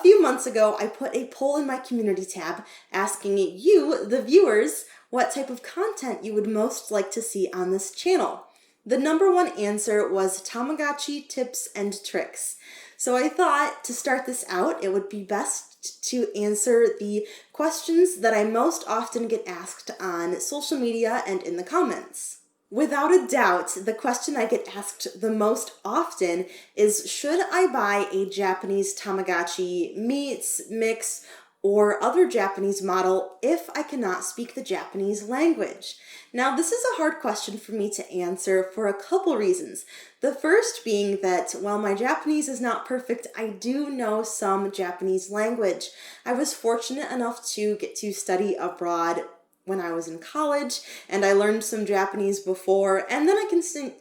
few months ago, I put a poll in my community tab asking you, the viewers, what type of content you would most like to see on this channel. The number one answer was Tamagotchi tips and tricks. So I thought to start this out, it would be best to answer the questions that I most often get asked on social media and in the comments. Without a doubt, the question I get asked the most often is, should I buy a Japanese Tamagotchi Meets, Mix, or other Japanese model if I cannot speak the Japanese language? Now, this is a hard question for me to answer for a couple reasons. The first being that while my Japanese is not perfect, I do know some Japanese language. I was fortunate enough to get to study abroad when I was in college, and I learned some Japanese before, and then I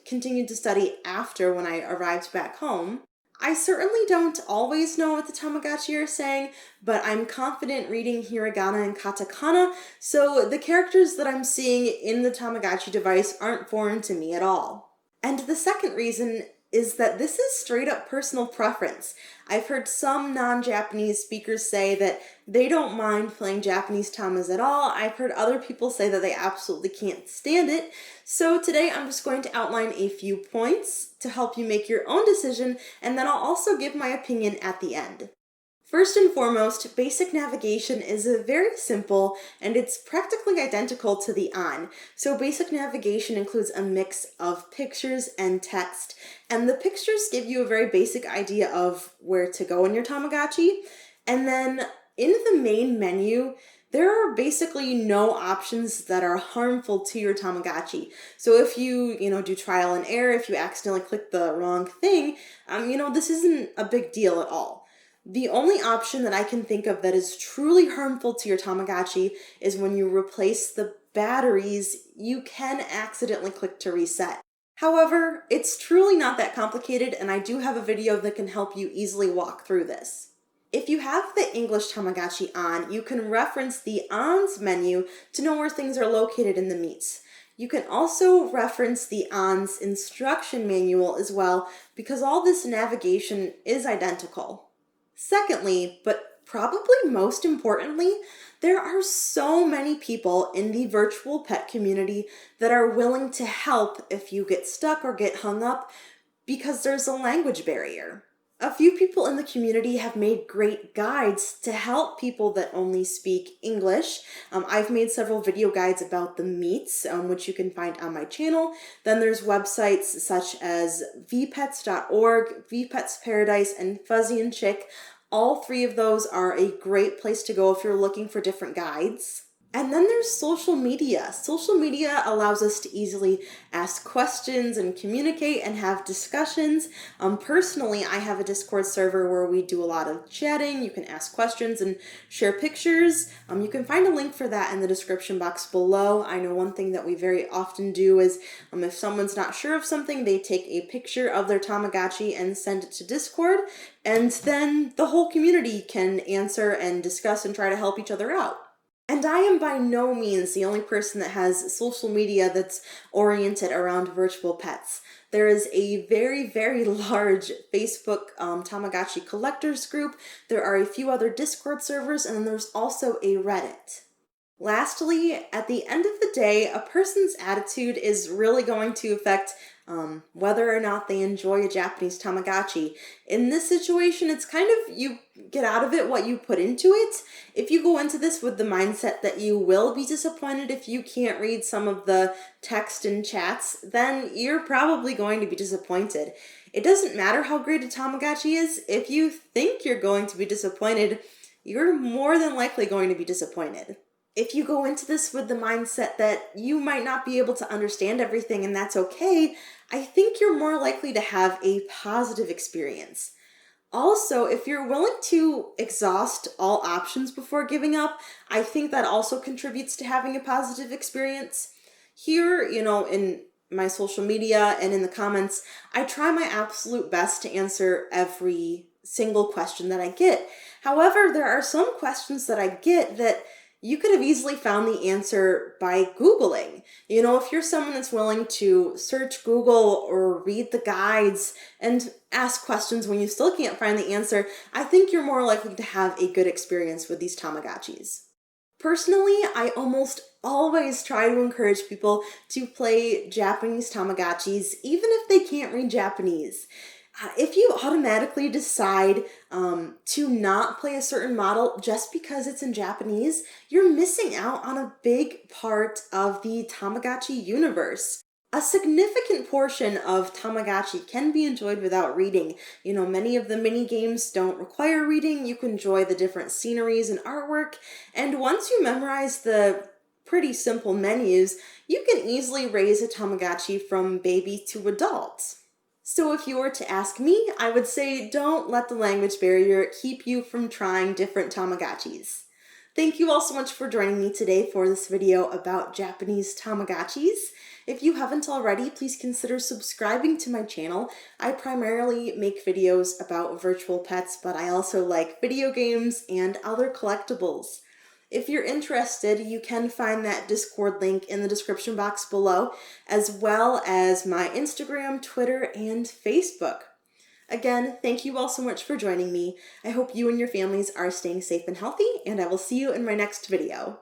continued to study after when I arrived back home. I certainly don't always know what the Tamagotchi are saying, but I'm confident reading hiragana and katakana, so the characters that I'm seeing in the Tamagotchi device aren't foreign to me at all. And the second reason is that this is straight up personal preference. I've heard some non-Japanese speakers say that they don't mind playing Japanese tamas at all. I've heard other people say that they absolutely can't stand it. So today I'm just going to outline a few points to help you make your own decision, and then I'll also give my opinion at the end. First and foremost, basic navigation is very simple and it's practically identical to the On. So basic navigation includes a mix of pictures and text, and the pictures give you a very basic idea of where to go in your Tamagotchi. And then in the main menu, there are basically no options that are harmful to your Tamagotchi. So if you do trial and error, if you accidentally click the wrong thing, this isn't a big deal at all. The only option that I can think of that is truly harmful to your Tamagotchi is when you replace the batteries, you can accidentally click to reset. However, it's truly not that complicated, and I do have a video that can help you easily walk through this. If you have the English Tamagotchi on, you can reference the On's menu to know where things are located in the Meets. You can also reference the On's instruction manual as well, because all this navigation is identical. Secondly, but probably most importantly, there are so many people in the virtual pet community that are willing to help if you get stuck or get hung up because there's a language barrier. A few people in the community have made great guides to help people that only speak English. I've made several video guides about the Meets, which you can find on my channel. Then there's websites such as vpets.org, VPets Paradise, and Fuzzy and Chick. All three of those are a great place to go if you're looking for different guides. And then there's social media. Social media allows us to easily ask questions and communicate and have discussions. Personally, I have a Discord server where we do a lot of chatting. You can ask questions and share pictures. You can find a link for that in the description box below. I know one thing that we very often do is if someone's not sure of something, they take a picture of their Tamagotchi and send it to Discord, and then the whole community can answer and discuss and try to help each other out. And I am by no means the only person that has social media that's oriented around virtual pets. There is a very, very large Facebook Tamagotchi collectors group. There are a few other Discord servers, and then there's also a Reddit. Lastly, at the end of the day, a person's attitude is really going to affect whether or not they enjoy a Japanese Tamagotchi. In this situation, it's kind of you get out of it what you put into it. If you go into this with the mindset that you will be disappointed if you can't read some of the text and chats, then you're probably going to be disappointed. It doesn't matter how great a Tamagotchi is. If you think you're going to be disappointed, you're more than likely going to be disappointed. If you go into this with the mindset that you might not be able to understand everything and that's okay, I think you're more likely to have a positive experience. Also, if you're willing to exhaust all options before giving up, I think that also contributes to having a positive experience. Here, in my social media and in the comments, I try my absolute best to answer every single question that I get. However, there are some questions that I get that You could have easily found the answer by Googling. If you're someone that's willing to search Google or read the guides and ask questions when you still can't find the answer, I think you're more likely to have a good experience with these Tamagotchis. Personally, I almost always try to encourage people to play Japanese Tamagotchis, even if they can't read Japanese. If you automatically decide to not play a certain model just because it's in Japanese, you're missing out on a big part of the Tamagotchi universe. A significant portion of Tamagotchi can be enjoyed without reading. Many of the mini games don't require reading. You can enjoy the different sceneries and artwork. And once you memorize the pretty simple menus, you can easily raise a Tamagotchi from baby to adult. So if you were to ask me, I would say don't let the language barrier keep you from trying different Tamagotchis. Thank you all so much for joining me today for this video about Japanese Tamagotchis. If you haven't already, please consider subscribing to my channel. I primarily make videos about virtual pets, but I also like video games and other collectibles. If you're interested, you can find that Discord link in the description box below, as well as my Instagram, Twitter, and Facebook. Again, thank you all so much for joining me. I hope you and your families are staying safe and healthy, and I will see you in my next video.